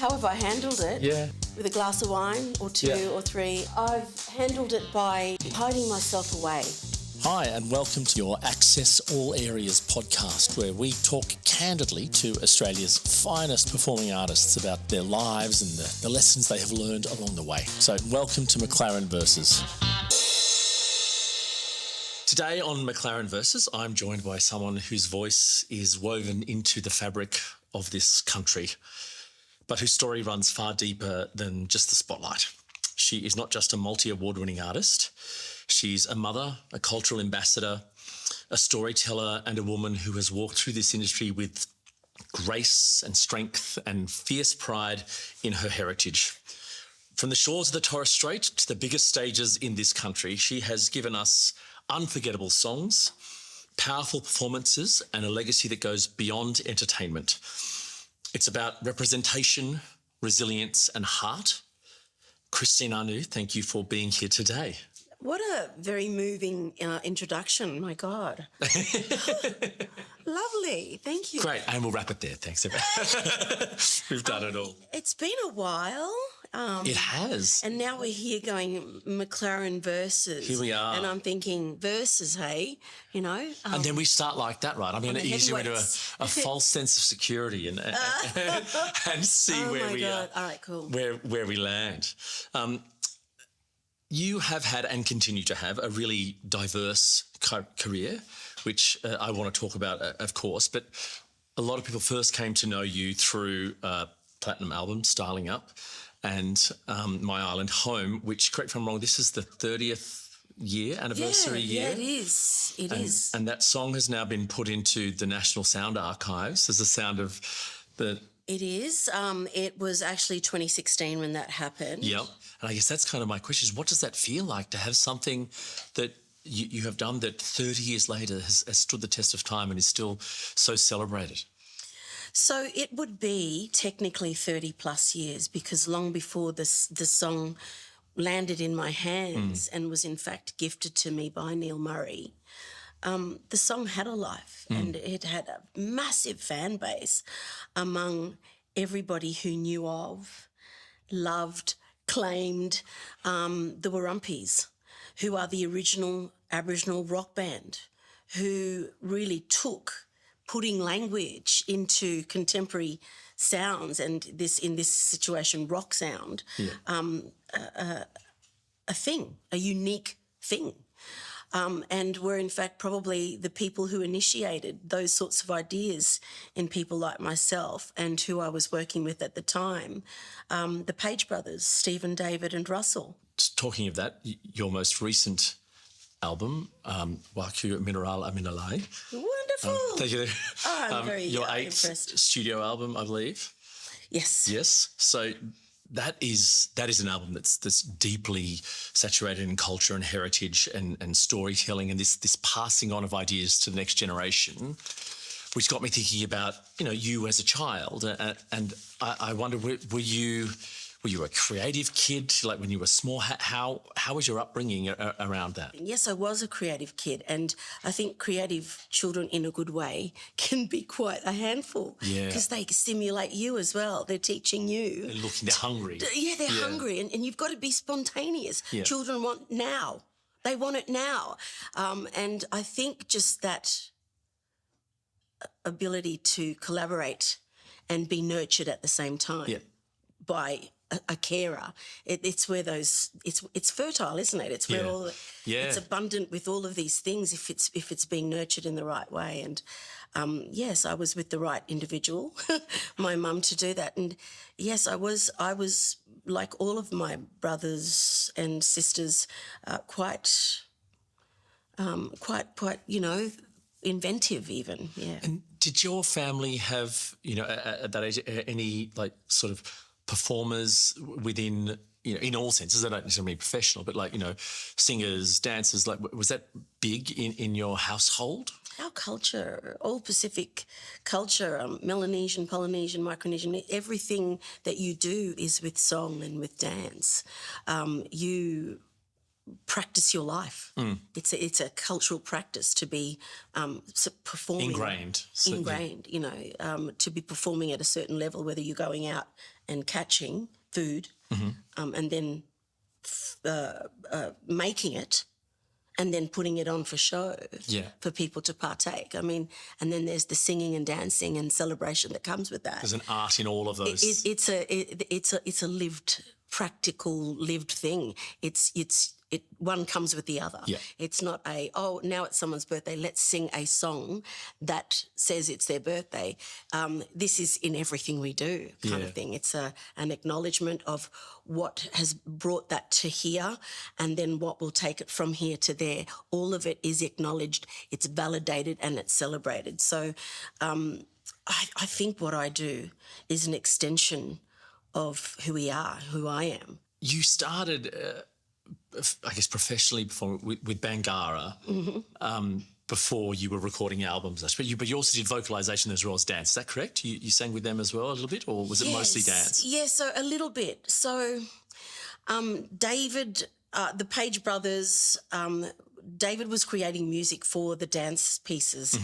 How have I handled it? Yeah. With a glass of wine or two or three. I've handled it by hiding myself away. Hi, and welcome to your Access All Areas podcast, where we talk candidly to Australia's finest performing artists about their lives and the lessons they have learned along the way. So welcome to McLaren Versus. Today on McLaren Versus, I'm joined by someone whose voice is woven into the fabric of this country, but whose story runs far deeper than just the spotlight. She is not just a multi-award-winning artist. She's a mother, a cultural ambassador, a storyteller, and a woman who has walked through this industry with grace and strength and fierce pride in her heritage. From the shores of the Torres Strait to the biggest stages in this country, she has given us unforgettable songs, powerful performances, and a legacy that goes beyond entertainment. It's about representation, resilience, and heart. ChristineAnu, thank you for being here today. What a very moving introduction, my God. Lovely, thank you. Great, and we'll wrap it there. Thanks, everyone. We've done it all. It's been a while. It has. And now we're here going McLaren Versus. Here we are. And I'm thinking Versus, hey, you know. And then we start like that, right? I mean, it eases you into a false sense of security and see where we are. All right, cool. Where we land. You have had and continue to have a really diverse career, which I want to talk about, of course, but a lot of people first came to know you through platinum album, Styling Up, and My Island Home, which, correct me if I'm wrong, this is the 30th anniversary year. Yeah, it is. It is. And that song has now been put into the National Sound Archives as the sound of the... It is. It was actually 2016 when that happened. Yep. And I guess that's kind of my question is, what does that feel like to have something that you have done that 30 years later has stood the test of time and is still so celebrated? So it would be technically 30 plus years, because long before the song landed in my hands and was in fact gifted to me by Neil Murray, the song had a life and it had a massive fan base among everybody who knew of, loved, claimed the Warumpies, who are the original Aboriginal rock band, who really took putting language into contemporary sounds, and in this situation, rock sound, a unique thing. And were in fact probably the people who initiated those sorts of ideas in people like myself and who I was working with at the time, the Page brothers, Stephen, David and Russell. Talking of that, your most recent album, Waku Mineral Aminalai. Wonderful. Thank you. Oh, I'm very your impressed. 8th studio album, I believe. Yes. Yes. So that is an album that's deeply saturated in culture and heritage and storytelling and this passing on of ideas to the next generation, which got me thinking about, you as a child. And I wonder, were you a creative kid, like when you were small? How was your upbringing around that? Yes, I was a creative kid, and I think creative children in a good way can be quite a handful because they stimulate you as well. They're teaching you. They're hungry. Yeah, they're hungry, and you've got to be spontaneous. Yeah. Children want now. They want it now. And I think just that ability to collaborate and be nurtured at the same time by a carer, it's where it's fertile, isn't it? It's where it's abundant with all of these things if it's being nurtured in the right way. And yes, I was with the right individual, my mum, to do that. And yes, I was like all of my brothers and sisters, quite inventive even. Yeah. And did your family have at that age any like sort of performers within, in all senses? They don't necessarily mean professional, but like, singers, dancers, like, was that big in your household? Our culture, all Pacific culture, Melanesian, Polynesian, Micronesian, everything that you do is with song and with dance. You practice your life. It's a cultural practice to be performing. Ingrained. So, Ingrained, you know, to be performing at a certain level, whether you're going out and catching food and then making it and then putting it on for show for people to partake. I mean, and then there's the singing and dancing and celebration that comes with that. There's an art in all of those. It's a lived, practical, lived thing. One comes with the other. Yeah. It's not now it's someone's birthday, let's sing a song that says it's their birthday. This is in everything we do kind of thing. It's an acknowledgement of what has brought that to here and then what will take it from here to there. All of it is acknowledged, it's validated and it's celebrated. So I think what I do is an extension of who we are, who I am. You started... I guess professionally before with Bangarra before you were recording albums, but you also did vocalisation as well as dance. Is that correct? You sang with them as well a little bit, or was it mostly dance? Yes, so a little bit. So David, the Page brothers, David was creating music for the dance pieces,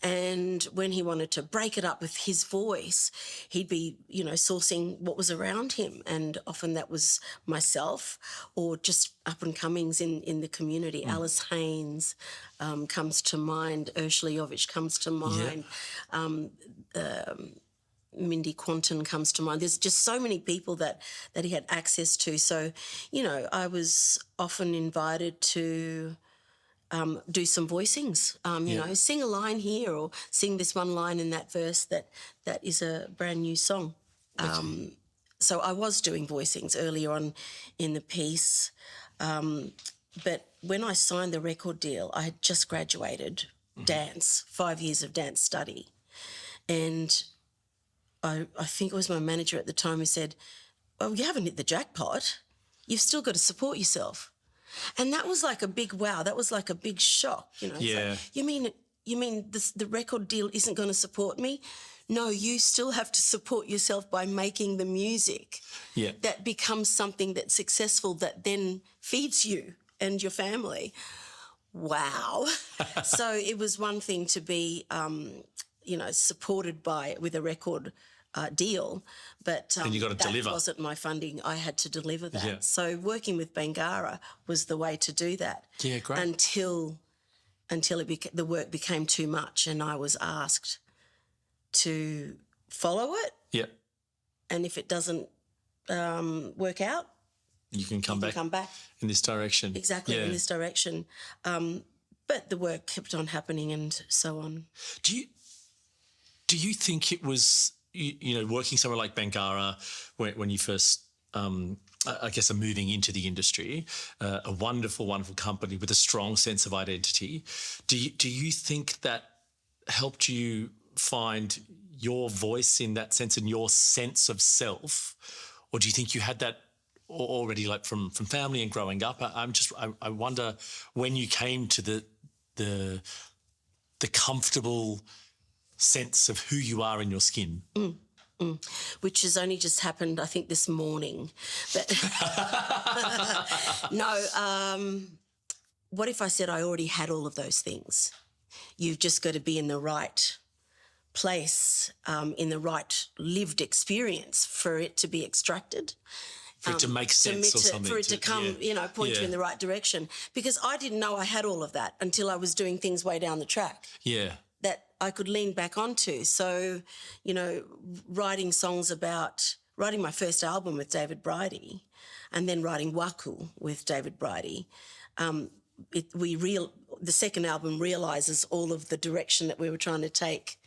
and when he wanted to break it up with his voice, he'd be, you know, sourcing what was around him, and often that was myself or just up-and-comings in the community. Alice Haynes comes to mind, Urshleyovich comes to mind, Mindy Quanton comes to mind. There's just so many people that he had access to. So, you know, I was often invited to do some voicings, you know, sing a line here or sing this one line in that verse that is a brand new song. So I was doing voicings earlier on in the piece, but when I signed the record deal, I had just graduated dance, 5 years of dance study, and I think it was my manager at the time who said, "Oh, you haven't hit the jackpot. You've still got to support yourself." And that was like a big wow. That was like a big shock, you know. Yeah. Like, you mean the record deal isn't going to support me? No, you still have to support yourself by making the music. Yeah. That becomes something that's successful that then feeds you and your family. Wow. So it was one thing to be, you know, supported with a record deal, but you got to that deliver. wasn't my funding. I had to deliver that. Yeah. So working with Bangarra was the way to do that. Yeah, great. Until the work became too much, and I was asked to follow it. Yeah. And if it doesn't work out, you can come back in this direction. Exactly, in this direction. But the work kept on happening and so on. Do you think it was, you know, working somewhere like Bangarra when you first, I guess, are moving into the industry, a wonderful, wonderful company with a strong sense of identity. Do you think that helped you find your voice in that sense and your sense of self? Or do you think you had that already, like from family and growing up? I wonder when you came to the comfortable sense of who you are in your skin. Which has only just happened, I think, this morning. But no, what if I said I already had all of those things? You've just got to be in the right place, in the right lived experience for it to be extracted. For it to make sense or something. For it to come, you know, point you in the right direction. Because I didn't know I had all of that until I was doing things way down the track. Yeah. That I could lean back onto. So, you know, writing my first album with David Bridie and then writing Waku with David Bridie, the second album realises all of the direction that we were trying to take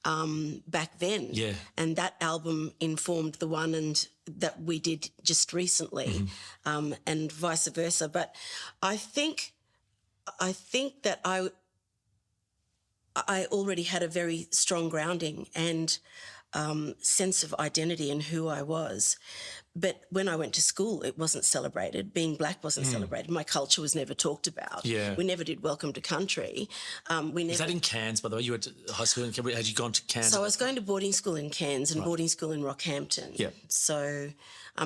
back then. Yeah. And that album informed the one that we did just recently, and vice versa. But I think that I already had a very strong grounding, and sense of identity and who I was. But when I went to school, it wasn't celebrated. Being black wasn't celebrated. My culture was never talked about. Yeah. We never did Welcome to Country. Is that in Cairns, by the way? You went to high school in Cairns. Had you gone to Cairns? So I was going to boarding school in Cairns and boarding school in Rockhampton. Yeah. So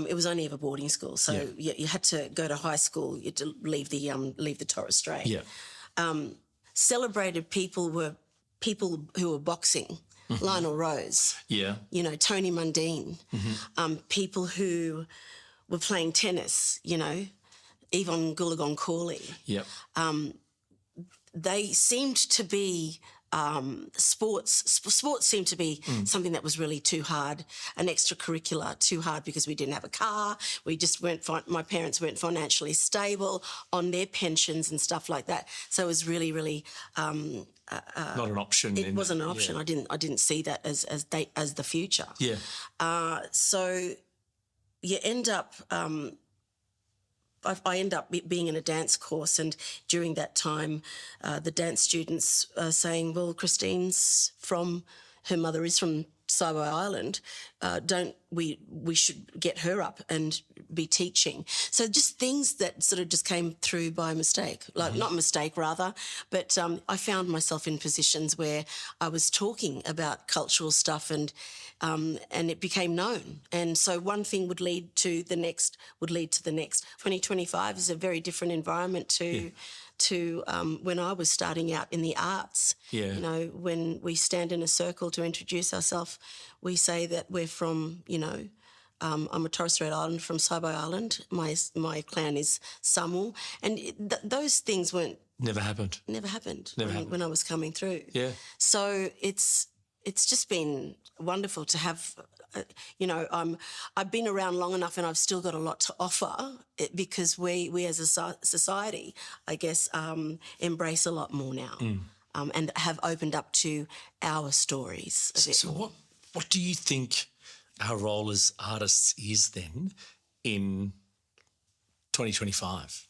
it was only ever boarding school. So you had to go to high school. You had to leave the Torres Strait. Yeah. Celebrated people were people who were boxing. Lionel Rose, Yeah. Tony Mundine, people who were playing tennis, Yvonne Goolagong-Cawley. Yep. They seemed to be sports seemed to be something that was really too hard, an extracurricular, too hard because we didn't have a car. We just my parents weren't financially stable on their pensions and stuff like that. So it was really, really not an option. It wasn't an option. Yeah. I didn't see that as the future. Yeah. So you end up. I end up being in a dance course, and during that time, the dance students are saying, "Well, her mother is from Saibai Island. We should get her up and be teaching." So just things that sort of just came through by mistake, not mistake rather, but I found myself in positions where I was talking about cultural stuff and it became known. And so one thing would lead to the next, 2025 is a very different environment to when I was starting out in the arts. Yeah. When we stand in a circle to introduce ourselves, we say that we're from, I'm a Torres Strait Islander from Saibai Island. My clan is Samu. And those things Never happened. When I was coming through. Yeah. So it's just been wonderful to have, I've been around long enough and I've still got a lot to offer because we as a society, I guess, embrace a lot more now and have opened up to our stories a bit more. What do you think our role as artists is then in 2025?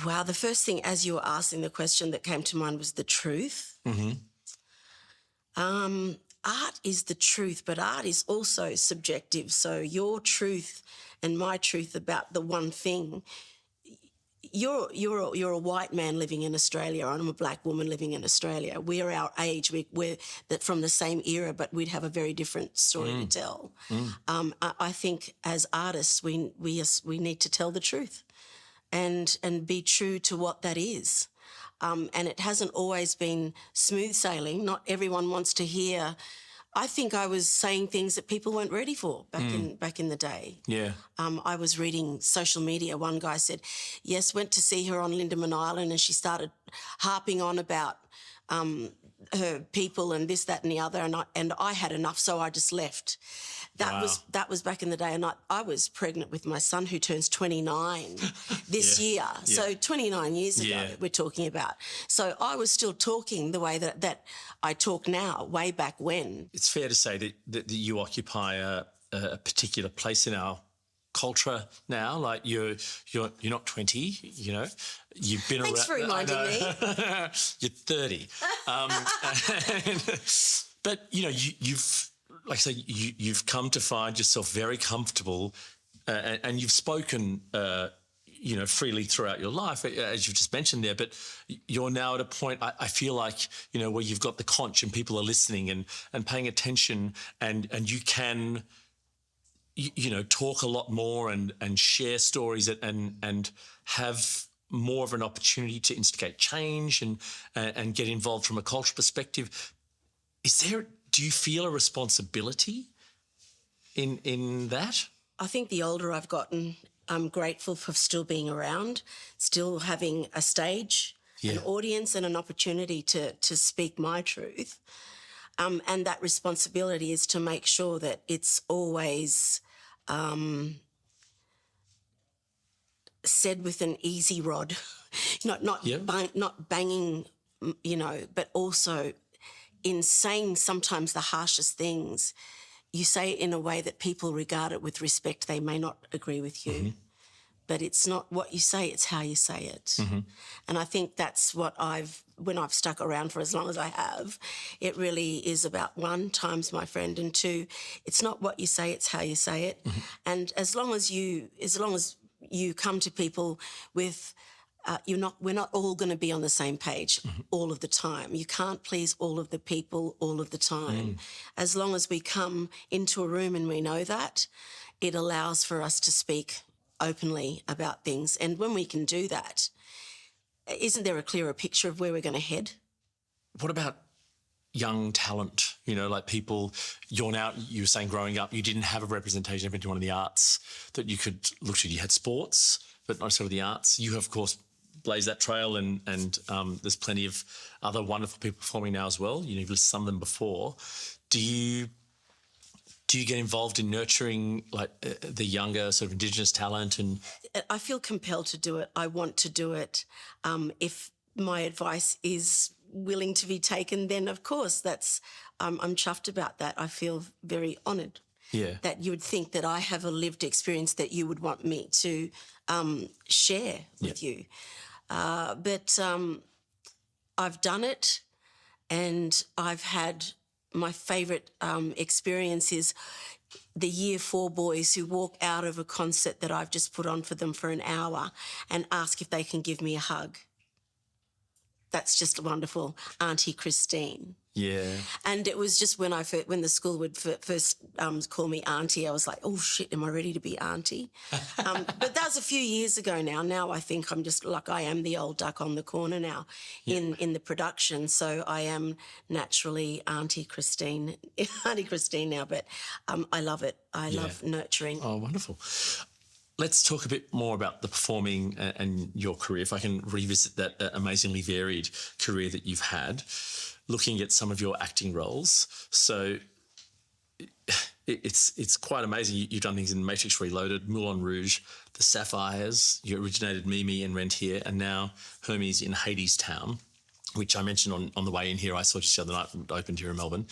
Wow, the first thing as you were asking the question that came to mind was the truth. Mm-hmm. Art is the truth, but art is also subjective. So your truth and my truth about the one thing. You're a white man living in Australia, and I'm a black woman living in Australia. We're our age. We're from the same era, but we'd have a very different story to tell. I think as artists, we need to tell the truth, and be true to what that is. And it hasn't always been smooth sailing. Not everyone wants to hear. I think I was saying things that people weren't ready for back in the day. Yeah. I was reading social media. One guy said, yes, went to see her on Lindeman Island, and she started harping on about her people and this, that and the other, and I had enough, so I just left. That was back in the day, and I was pregnant with my son who turns 29 this year. Yeah. So 29 years ago we're talking about. So I was still talking the way that I talk now, way back when. It's fair to say that you occupy a particular place in our culture now. Like you're not 20, you've been Thanks around. for reminding me. You're 30. But you've, like I say, you've come to find yourself very comfortable, and you've spoken, freely throughout your life, as you've just mentioned there. But you're now at a point, I feel like, where you've got the conch and people are listening and paying attention, and you can, talk a lot more and share stories and have more of an opportunity to instigate change and get involved from a cultural perspective. Do you feel a responsibility in that? I think the older I've gotten, I'm grateful for still being around, still having a stage, an audience and an opportunity to speak my truth. And that responsibility is to make sure that it's always said with an easy rod, not banging, but also in saying sometimes the harshest things, you say it in a way that people regard it with respect. They may not agree with you, but it's not what you say, it's how you say it. And I think that's what I've when I've stuck around for as long as I have, it really is about, one, time's my friend, and two, it's not what you say, it's how you say it. And as long as you come to people with, we're not all going to be on the same page all of the time. You can't please all of the people all of the time. As long as we come into a room and we know that, it allows for us to speak openly about things. And when we can do that, isn't there a clearer picture of where we're going to head? What about young talent? You know, like people, you were saying growing up, you didn't have a representation of into one of the arts that you could look to. You had sports, but not necessarily the arts. You have, of course, blazed that trail, and there's plenty of other wonderful people performing now as well. You've listed some of them before. Do you get involved in nurturing like the younger sort of Indigenous talent? And I feel compelled to do it. I want to do it. If my advice is willing to be taken, then of course I'm chuffed about that. I feel very honoured. Yeah. That you would think that I have a lived experience that you would want me to share with you. But I've done it, and I've had my favourite experience is the Year 4 boys who walk out of a concert that I've just put on for them for an hour and ask if they can give me a hug. That's just wonderful. Auntie Christine. Yeah. And it was just when the school would first call me auntie, I was like, oh shit, am I ready to be auntie? But that was a few years ago now. Now I think I'm just like, I am the old duck on the corner now in the production. So I am naturally Auntie Christine now, but I love it. I love nurturing. Oh, wonderful. Let's talk a bit more about the performing and your career. If I can revisit that amazingly varied career that you've had, looking at some of your acting roles. So it's quite amazing. You've done things in Matrix Reloaded, Moulin Rouge, The Sapphires. You originated Mimi and Rentier, and now Hermes in Hadestown, which I mentioned on the way in here. I saw just the other night, opened here in Melbourne.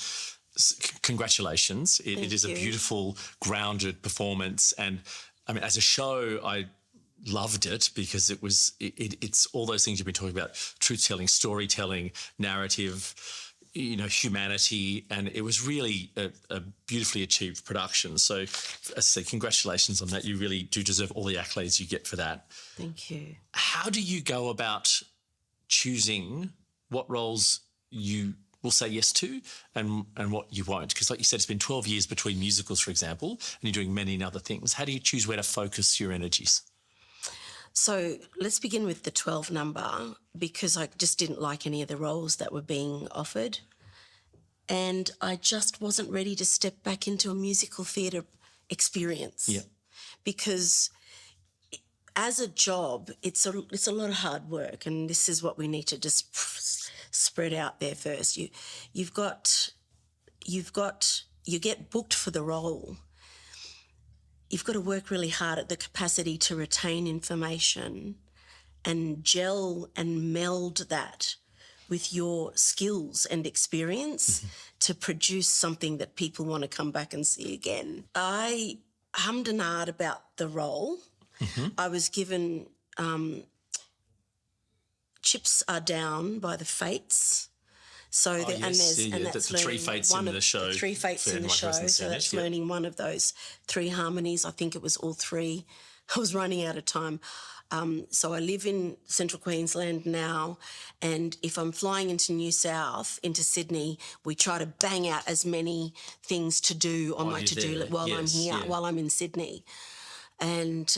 Congratulations. It is a beautiful, grounded performance. And I mean, as a show, I loved it because it's all those things you've been talking about: truth-telling, storytelling, narrative, humanity, and it was really a beautifully achieved production. So, as I say, congratulations on that. You really do deserve all the accolades you get for that. Thank you. How do you go about choosing what roles you will say yes to and what you won't? Because like you said, it's been 12 years between musicals, for example, and you're doing many other things. How do you choose where to focus your energies? So let's begin with the 12 number, because I just didn't like any of the roles that were being offered. And I just wasn't ready to step back into a musical theatre experience. Yeah. Because as a job, it's a lot of hard work, and this is what we need to just spread out there first. You get booked for the role. You've got to work really hard at the capacity to retain information and gel and meld that with your skills and experience to produce something that people want to come back and see again. I hummed and ahed about the role. I was given chips are down by the fates. So that's the three fates in the show. The three fates in the show. So that's learning one of those three harmonies. I think it was all three. I was running out of time. So I live in Central Queensland now, and if I'm flying into New South, into Sydney, we try to bang out as many things to do on my to-do list while I'm here, while I'm in Sydney. And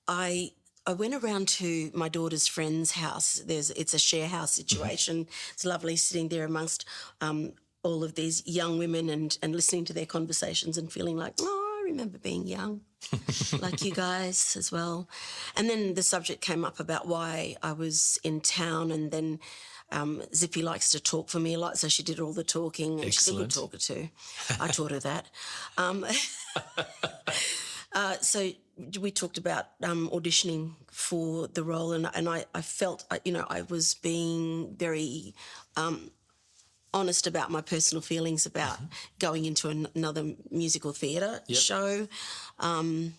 I went around to my daughter's friend's house. It's a share house situation. It's lovely sitting there amongst all of these young women and listening to their conversations and feeling like, oh, I remember being young, like you guys as well. And then the subject came up about why I was in town, and then Zippy likes to talk for me a lot, so she did all the talking, and she's a good talker too. I taught her that. So we talked about auditioning for the role, and I felt, I was being very honest about my personal feelings about going into another musical theatre show. I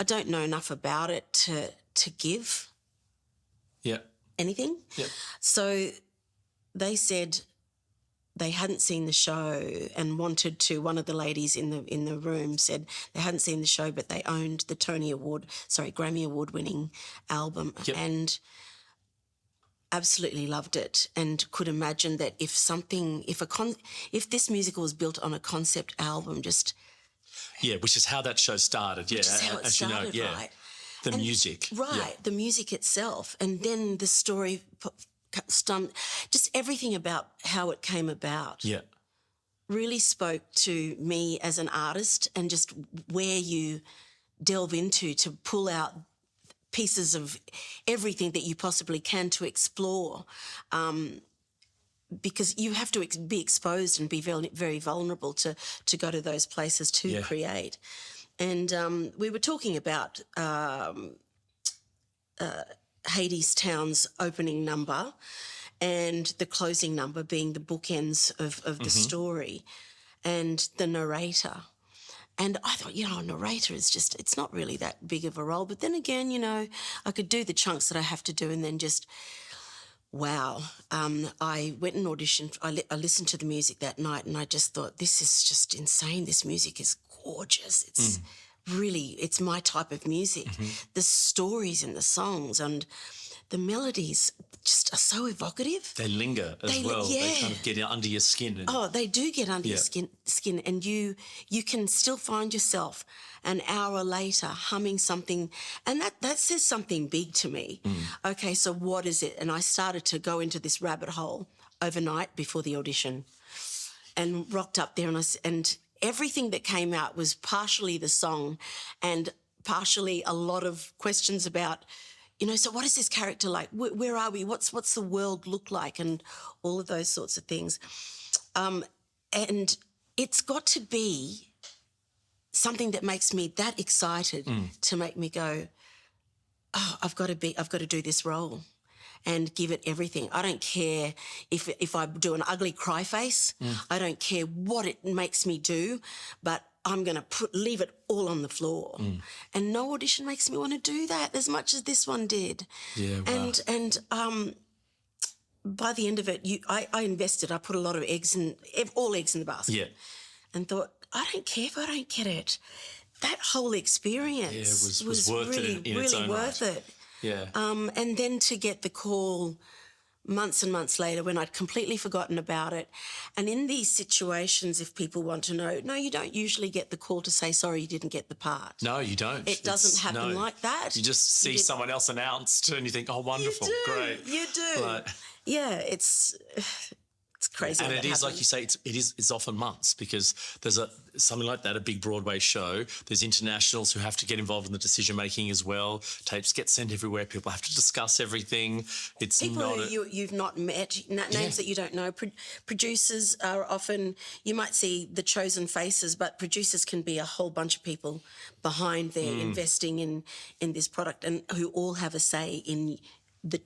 don't know enough about it to give. Yeah. anything. Yep. So they said they hadn't seen the show and wanted to. One of the ladies in the room said they hadn't seen the show, but they owned the Grammy Award winning album, Yep. and absolutely loved it, and could imagine that if this musical was built on a concept album, which is how that show started. Yeah, just how it as started, you know, right? The music, right? The music itself, and then the story. Just everything about how it came about really spoke to me as an artist, and just where you delve into to pull out pieces of everything that you possibly can to explore, because you have to be exposed and be very, very vulnerable to go to those places to create. And we were talking about Hadestown's opening number and the closing number being the bookends of the story, and the narrator. And I thought, a narrator is it's not really that big of a role. But then again, I could do the chunks that I have to do, and then wow. I went and auditioned. I listened to the music that night, and I just thought, this is just insane. This music is gorgeous. It's really, it's my type of music. The stories in the songs and the melodies just are so evocative. They linger as well. Yeah. They kind of get under your skin. They do get under your skin, and you can still find yourself an hour later humming something, and that says something big to me. Okay, so what is it? And I started to go into this rabbit hole overnight before the audition, and rocked up there, and everything that came out was partially the song and partially a lot of questions about, so what is this character like? Where are we? What's the world look like? And all of those sorts of things. And it's got to be something that makes me that excited to make me go, oh, I've got to do this role and give it everything. I don't care if I do an ugly cry face. I don't care what it makes me do, but I'm going to leave it all on the floor. And no audition makes me want to do that as much as this one did. Yeah, wow. And by the end of it, I invested. I put a lot of all eggs in the basket. Yeah. And thought, I don't care if I don't get it. That whole experience was worth really, it in its really own worth right. it. Yeah. And then to get the call months and months later when I'd completely forgotten about it. And in these situations, if people want to know, no, you don't usually get the call to say, sorry, you didn't get the part. No, you don't. It doesn't happen like that. You just see someone else announced and you think, oh, wonderful, great. You do. Like, yeah, it's crazy. And it is, happens. like you say, it's often months, because there's something like that, a big Broadway show. There's internationals who have to get involved in the decision making as well. Tapes get sent everywhere. People have to discuss everything. It's people not who you've not met, names that you don't know. Producers are often, you might see the chosen faces, but producers can be a whole bunch of people behind there investing in this product, and who all have a say in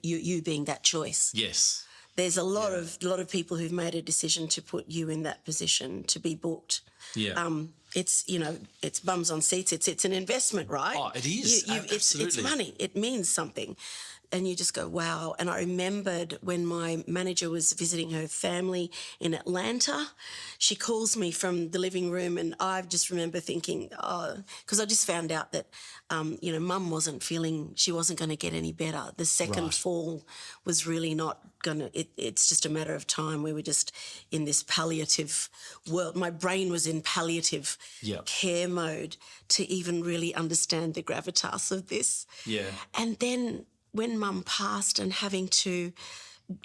you being that choice. Yes. There's a lot of people who've made a decision to put you in that position to be booked. Yeah. It's it's bums on seats. It's an investment, right? Oh, it is. Absolutely. It's money. It means something. And you just go, wow. And I remembered when my manager was visiting her family in Atlanta, she calls me from the living room, and I just remember thinking, because I just found out that, Mum wasn't going to get any better. The second fall was really not going to, it's just a matter of time. We were just in this palliative world. My brain was in palliative care mode to even really understand the gravitas of this. Yeah. And then when Mum passed and having to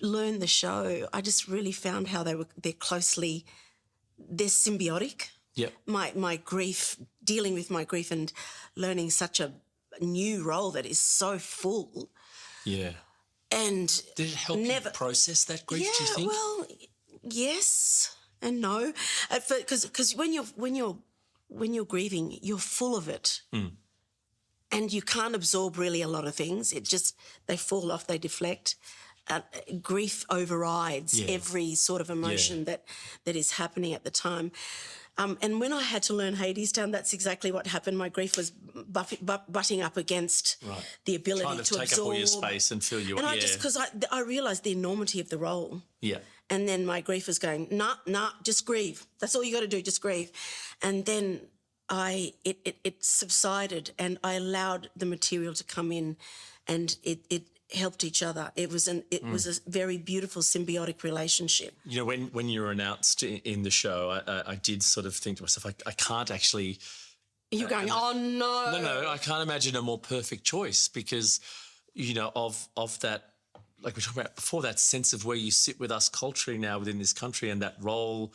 learn the show, I just really found how they're symbiotic. Yep. My grief, dealing with my grief and learning such a new role that is so full. Yeah. And did it help you process that grief, do you think? Well, yes and no. Because when you're grieving, you're full of it. And you can't absorb really a lot of things. They fall off, they deflect. grief overrides Yeah. every sort of emotion that is happening at the time. And when I had to learn Hades Town, that's exactly what happened. My grief was butting up against the ability Kind of to take absorb. up all your space and fill you. And I just, because I realised the enormity of the role. Yeah. And then my grief was going, nah, just grieve. That's all you got to do, just grieve. And then it subsided, and I allowed the material to come in, and it helped each other. It was a very beautiful symbiotic relationship. You know, when you were announced in the show, I did sort of think to myself, I can't actually. You're going, oh no. No, I can't imagine a more perfect choice because, you know, of that, like we talked about before, that sense of where you sit with us culturally now within this country, and that role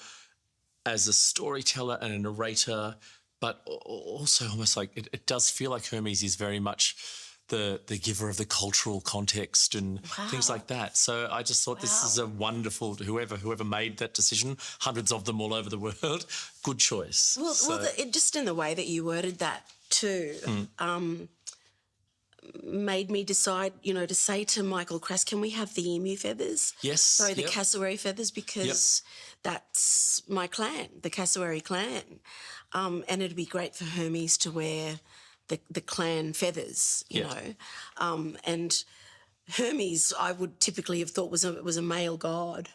as a storyteller and a narrator, but also almost like it does feel like Hermes is very much the giver of the cultural context and things like that. So I just thought this is a wonderful, whoever made that decision, hundreds of them all over the world, good choice. Well, just in the way that you worded that too, made me decide, you know, to say to Michael Crass, can we have the emu feathers? Yes. Sorry, the cassowary feathers, because that's my clan, the cassowary clan. And it'd be great for Hermes to wear the clan feathers, you know. And Hermes, I would typically have thought was a male god,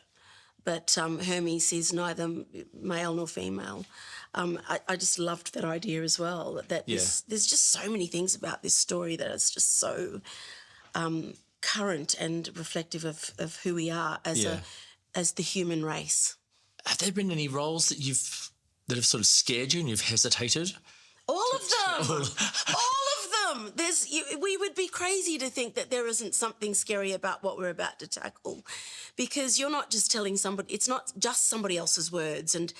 but Hermes is neither male nor female. I just loved that idea as well. There's just so many things about this story that is just so current and reflective of who we are as the human race. Have there been any roles that have sort of scared you and you've hesitated? All of them. All of them. We would be crazy to think that there isn't something scary about what we're about to tackle, because you're not just telling somebody, it's not just somebody else's words and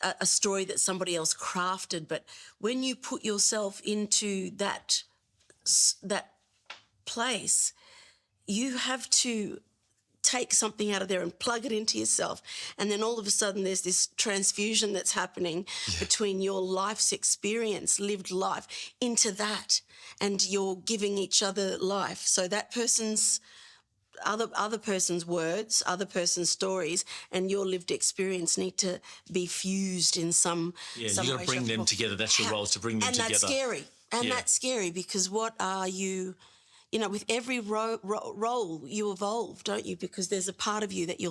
a story that somebody else crafted, but when you put yourself into that place, you have to take something out of there and plug it into yourself. And then all of a sudden there's this transfusion that's happening between your life's experience, lived life, into that. And you're giving each other life. So that person's, other person's words, other person's stories, and your lived experience need to be fused in some you've got to bring them together. That's your role, is to bring them together. And that's scary. And that's scary, because what are you... You know, with every role you evolve, don't you? Because there's a part of you that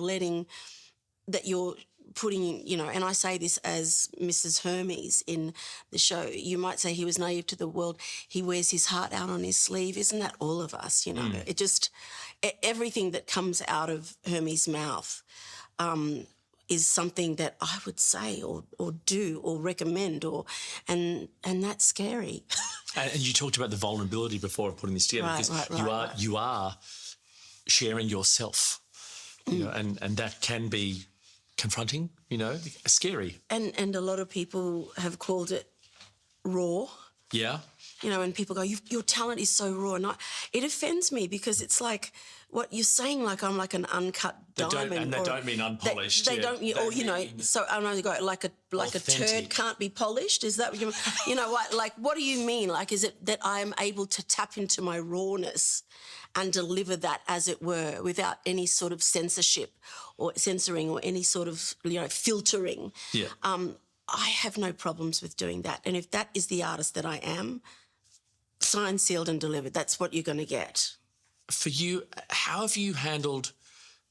you're putting, you know, and I say this as Mrs. Hermes in the show. You might say he was naive to the world. He wears his heart out on his sleeve. Isn't that all of us, you know? It just, everything that comes out of Hermes' mouth is something that I would say or do or recommend, and that's scary. And you talked about the vulnerability before of putting this together, because you are sharing yourself, you know, and that can be confronting, you know, scary. And a lot of people have called it raw. Yeah. You know, and people go, your talent is so raw. And it offends me, because it's like what you're saying, like I'm like an uncut diamond. And they don't mean unpolished. They don't, or, you know, so I know, go like a turd can't be polished. Is that what you know, what, like, what do you mean? Like, is it that I'm able to tap into my rawness and deliver that, as it were, without any sort of censorship or censoring or any sort of, you know, filtering? Yeah. I have no problems with doing that. And if that is the artist that I am, signed, sealed and delivered, that's what you're going to get. For you, how have you handled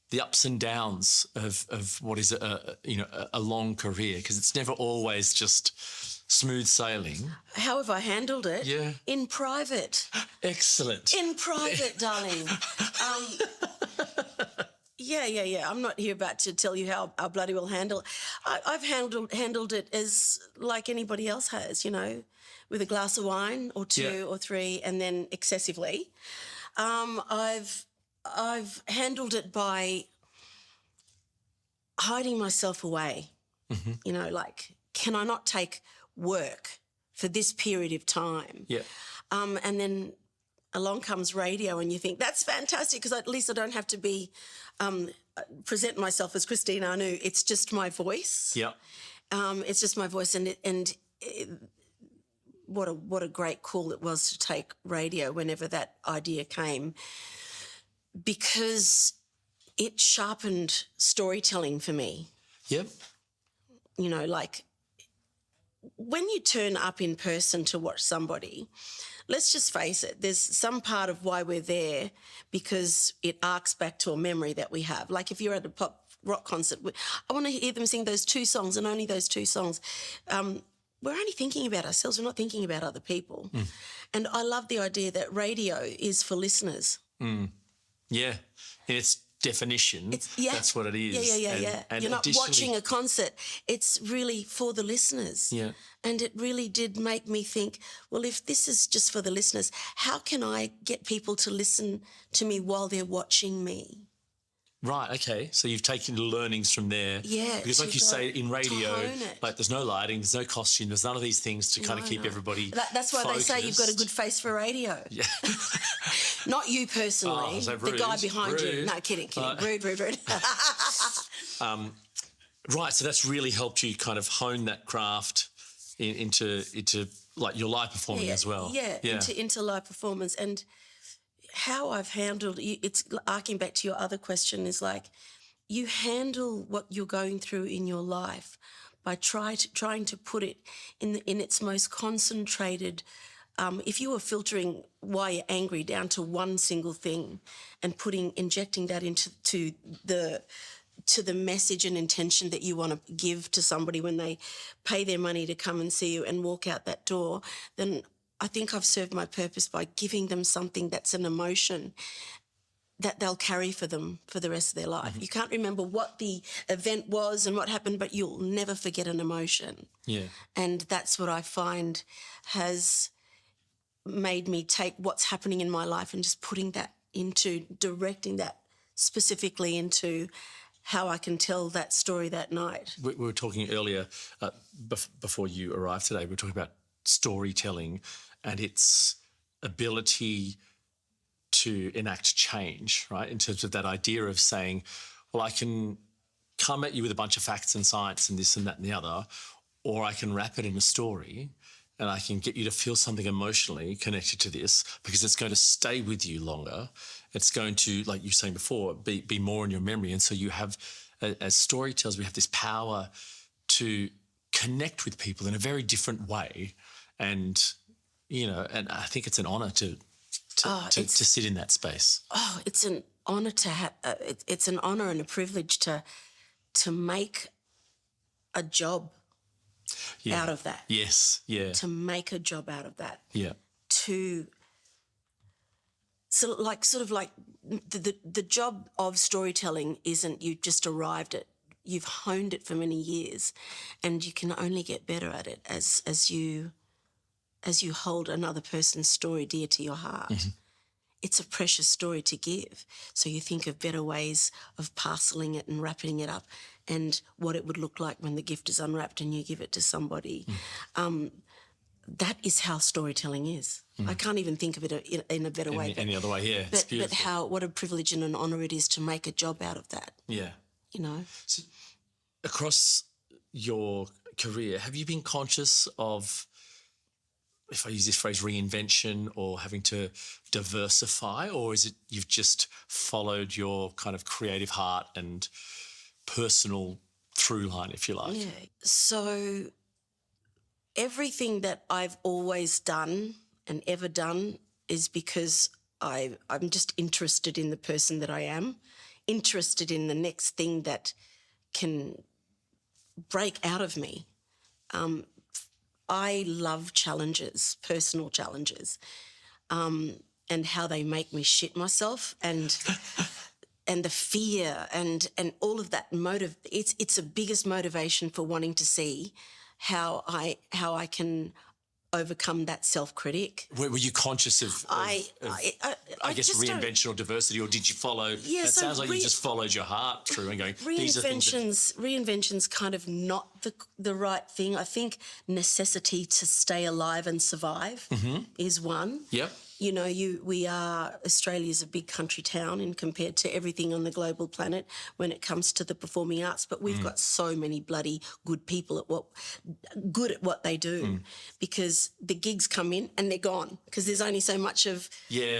the ups and downs of what is a long career? Because it's never always just smooth sailing. How have I handled it? Yeah. In private. Excellent. In private, darling. Yeah. I'm not here about to tell you how I bloody well handle it. I've handled it as like anybody else has, you know, with a glass of wine or two or three, and then excessively. I've handled it by hiding myself away. Mm-hmm. You know, like, can I not take work for this period of time? Yeah. And then along comes radio, and you think that's fantastic, because at least I don't have to be present myself as ChristineAnu. It's just my voice. Yeah. It's just my voice, what a great call it was to take radio whenever that idea came, because it sharpened storytelling for me. Yep. You know, like when you turn up in person to watch somebody, let's just face it, there's some part of why we're there because it arcs back to a memory that we have. Like if you're at a pop rock concert, I want to hear them sing those 2 songs and only those 2 songs. We're only thinking about ourselves. We're not thinking about other people. And I love the idea that radio is for listeners. Yeah. In its definition, that's what it is. Yeah. And you're not watching a concert. It's really for the listeners. Yeah. And it really did make me think, well, if this is just for the listeners, how can I get people to listen to me while they're watching me? Right, okay. So you've taken the learnings from there. Yeah. Because like you say, in radio, hone it. like there's no lighting, there's no costume, there's none of these things to kind of keep everybody That's why focused. they say you've got a good face for radio. Yeah. Not you personally, so the guy behind you. rude. No, kidding. Rude. Right, so that's really helped you kind of hone that craft into like your live performing as well. Yeah, into live performance. And how I've handled it's arcing back to your other question is like you handle what you're going through in your life by trying to put it in its most concentrated. If you were filtering why you're angry down to one single thing and injecting that into the message and intention that you want to give to somebody when they pay their money to come and see you and walk out that door, then I think I've served my purpose by giving them something that's an emotion that they'll carry for them for the rest of their life. You can't remember what the event was and what happened, but you'll never forget an emotion. Yeah. And that's what I find has made me take what's happening in my life and just directing that specifically into how I can tell that story that night. We were talking earlier, before you arrived today, we were talking about storytelling and its ability to enact change, right? In terms of that idea of saying, well, I can come at you with a bunch of facts and science and this and that and the other, or I can wrap it in a story and I can get you to feel something emotionally connected to this because it's going to stay with you longer. It's going to, like you were saying before, be more in your memory. And so you have, as storytellers, we have this power to connect with people in a very different way. And, you know, and I think it's an honour to sit in that space. Oh, it's an honour to have. It's an honour and a privilege to make a job out of that. Yes, yeah. To make a job out of that. Yeah. Sort of like the job of storytelling isn't you just arrived at. You've honed it for many years, and you can only get better at it as you hold another person's story dear to your heart. It's a precious story to give. So you think of better ways of parceling it and wrapping it up and what it would look like when the gift is unwrapped and you give it to somebody. That is how storytelling is. I can't even think of it in a better way. Any other way, yeah. It's beautiful. But what a privilege and an honour it is to make a job out of that. Yeah. You know? So across your career, have you been conscious of, if I use this phrase, reinvention or having to diversify, or is it you've just followed your kind of creative heart and personal through line, if you like? Yeah. So everything that I've always done and ever done is because I'm just interested in the person that I am, interested in the next thing that can break out of me. I love challenges, personal challenges, and how they make me shit myself and the fear and all of that motive. It's the biggest motivation for wanting to see how I can overcome that self-critic. Were you conscious of I guess reinvention or diversity, or did you follow? Yeah, it sounds like you just followed your heart through and going. Reinvention's kind of not the right thing. I think necessity to stay alive and survive is one. Yep. you know, Australia's a big country town and compared to everything on the global planet when it comes to the performing arts, but we've got so many bloody good people good at what they do because the gigs come in and they're gone because there's only so much of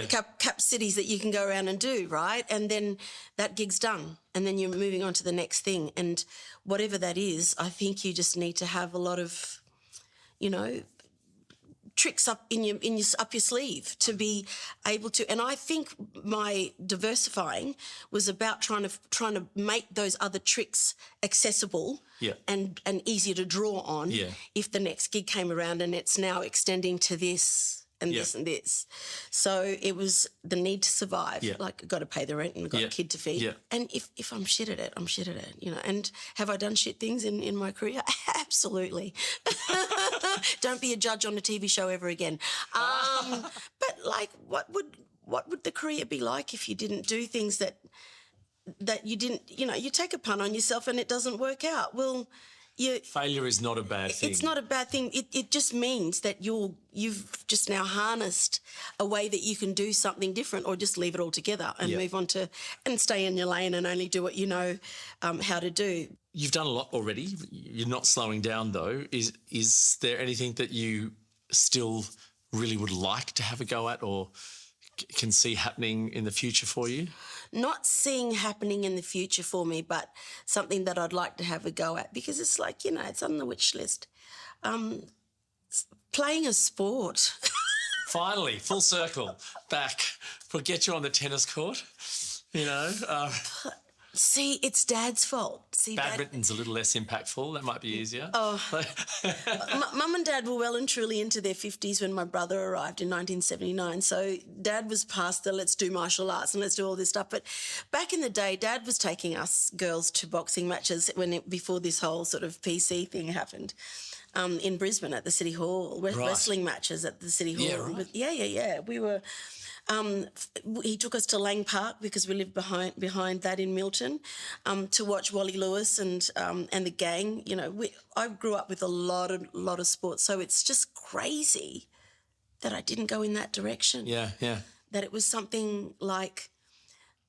cap cities that you can go around and do, right? And then that gig's done and then you're moving on to the next thing. And whatever that is, I think you just need to have a lot of, you know, tricks up up your sleeve to be able to. And I think my diversifying was about trying to make those other tricks accessible and easier to draw on if the next gig came around, and it's now extending to this and this and this. So it was the need to survive. Like, I've got to pay the rent and I've got a kid to feed. And if I'm shit at it, I'm shit at it, you know. And have I done shit things in my career? Absolutely. Don't be a judge on a TV show ever again. But like, what would the career be like if you didn't do things that you didn't, you know, you take a punt on yourself and it doesn't work out? Well, failure is not a bad thing. It's not a bad thing. It just means that you've just now harnessed a way that you can do something different, or just leave it all together and move on to and stay in your lane and only do what you know how to do. You've done a lot already. You're not slowing down though. Is there anything that you still really would like to have a go at or can see happening in the future for you? Not seeing happening in the future for me, but something that I'd like to have a go at, because it's like, you know, it's on the wish list. Playing a sport. Finally, full circle, back. We'll get you on the tennis court, you know. See, it's Dad's fault. See, badminton's a little less impactful. That might be easier. Mum and Dad were well and truly into their 50s when my brother arrived in 1979. So Dad was past the let's do martial arts and let's do all this stuff. But back in the day, Dad was taking us girls to boxing matches before this whole sort of PC thing happened. In Brisbane at the City Hall, wrestling matches at the City Hall. Yeah, right. We were. He took us to Lang Park because we lived behind that in Milton, to watch Wally Lewis and the gang. You know, I grew up with a lot of sports, so it's just crazy that I didn't go in that direction. Yeah. That it was something like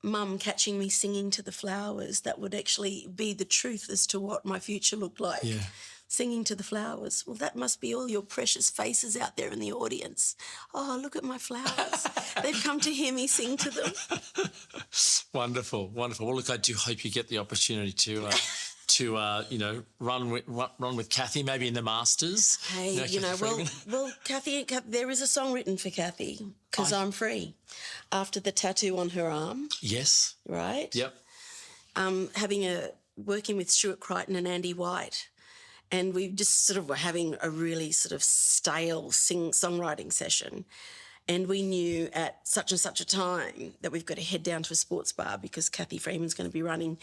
Mum catching me singing to the flowers that would actually be the truth as to what my future looked like. Yeah. Singing to the flowers. Well, that must be all your precious faces out there in the audience. Oh, look at my flowers. They've come to hear me sing to them. Wonderful. Well, look, I do hope you get the opportunity to you know, run with Kathy, maybe in the Masters. Hey, you know, Kathy, there is a song written for Kathy, because I'm free, after the tattoo on her arm. Yes. Right? Yep. Working with Stuart Crichton and Andy White. And we just sort of were having a really sort of stale songwriting session. And we knew at such and such a time that we've got to head down to a sports bar because Kathy Freeman's going to be running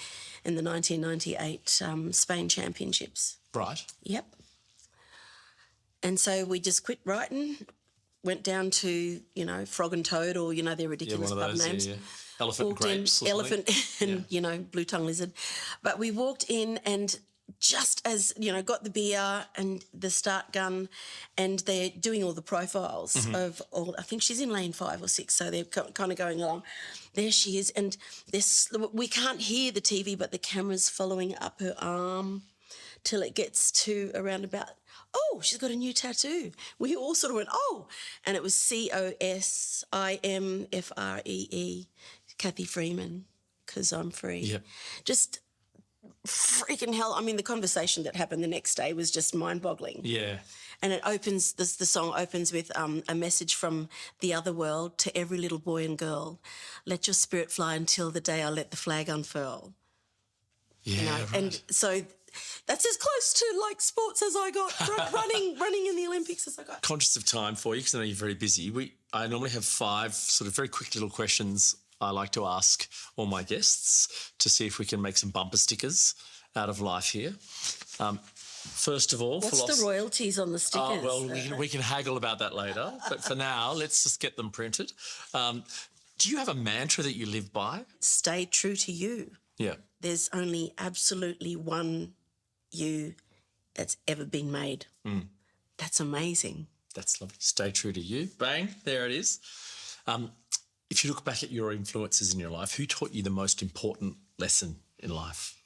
in the 1998 Spain Championships. Right. Yep. And so we just quit writing, went down to, you know, Frog and Toad, or, you know, their ridiculous pub names. Yeah. Elephant and Grapes. Elephant and, you know, Blue Tongue Lizard. But we walked in and just as, you know, got the beer and the start gun, and they're doing all the profiles of all, I think she's in lane 5 or 6, so they're kind of going along. There she is, and we can't hear the TV, but the camera's following up her arm till it gets to around about, oh, she's got a new tattoo. We all sort of went, oh, and it was COSIMFREE, Kathy Freeman, because I'm free. Yep. Just freaking hell. I mean, the conversation that happened the next day was just mind-boggling. Yeah. And it opens, the song opens with a message from the other world to every little boy and girl. Let your spirit fly until the day I let the flag unfurl. Yeah, you know? right. And so that's as close to like sports as I got, running in the Olympics as I got. Conscious of time for you, because I know you're very busy. I normally have 5 sort of very quick little questions I like to ask all my guests to see if we can make some bumper stickers out of life here. First of all, what's the royalties on the stickers? Oh, well, we can haggle about that later. But for now, let's just get them printed. Do you have a mantra that you live by? Stay true to you. Yeah. There's only absolutely one you that's ever been made. That's amazing. That's lovely. Stay true to you. Bang, there it is. If you look back at your influences in your life, who taught you the most important lesson in life?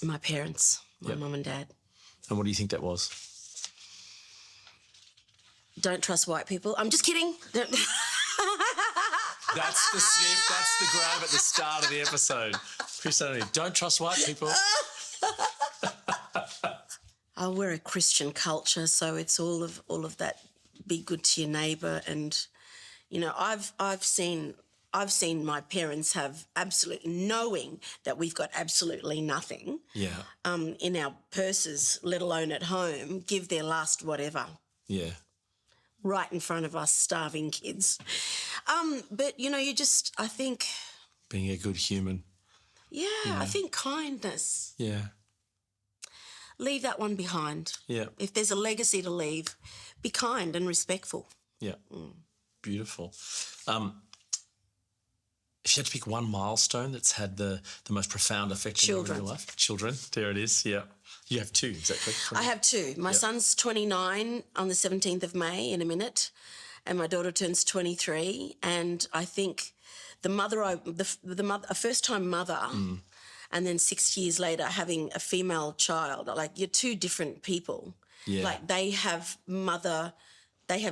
My parents, my mum and dad. And what do you think that was? Don't trust white people. I'm just kidding. That's the snip, that's the grab at the start of the episode. ChristineAnu, don't trust white people. Oh, we're a Christian culture, so it's all of that. Be good to your neighbour, and you know, I've seen my parents have absolutely, knowing that we've got absolutely nothing. Yeah. In our purses, let alone at home, give their last whatever. Yeah. Right in front of us, starving kids. But you know, I think Being a good human. Yeah, I think kindness. Yeah. Leave that one behind. Yeah. If there's a legacy to leave, be kind and respectful. Yeah. Beautiful. If you had to pick one milestone that's had the most profound effect on your life. Children. There it is. Yeah. You have two, exactly. I have two. My son's 29 on the 17th of May in a minute, and my daughter turns 23. And I think a first-time mother, and then 6 years later having a female child, like, you're two different people. Yeah. Like, they have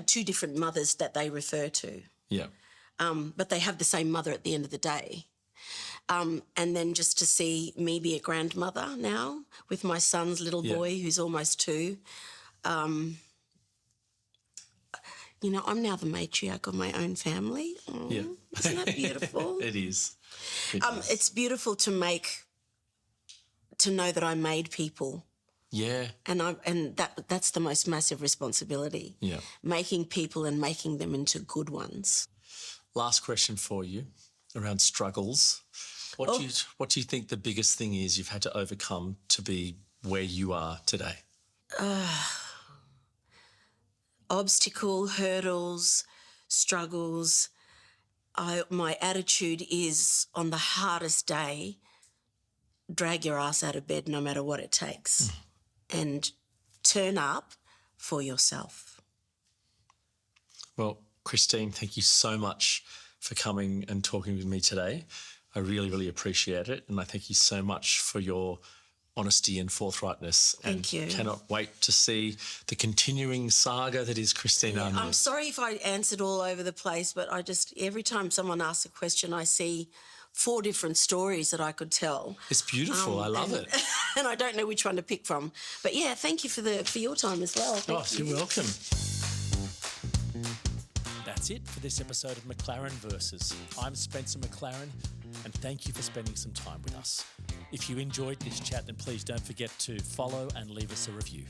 two different mothers that they refer to. Yeah. But they have the same mother at the end of the day. And then just to see me be a grandmother now with my son's little boy who's almost 2. You know, I'm now the matriarch of my own family. Isn't that beautiful? It is. It's beautiful to know that I made people. Yeah. And that's the most massive responsibility. Yeah. Making people and making them into good ones. Last question for you around struggles. What do you think the biggest thing is you've had to overcome to be where you are today? Obstacle, hurdles, struggles. My attitude is, on the hardest day, drag your ass out of bed no matter what it takes, and turn up for yourself. Well, Christine, thank you so much for coming and talking with me today. I really, really appreciate it. And I thank you so much for your honesty and forthrightness. Thank you. Cannot wait to see the continuing saga that is ChristineAnu. I'm sorry if I answered all over the place, but every time someone asks a question, I see 4 different stories that I could tell. It's beautiful. I love it. And I don't know which one to pick from. But yeah, thank you for your time as well. Thank you. You're welcome. That's it for this episode of McLaren Versus. I'm Spencer McLaren, and thank you for spending some time with us. If you enjoyed this chat, then please don't forget to follow and leave us a review.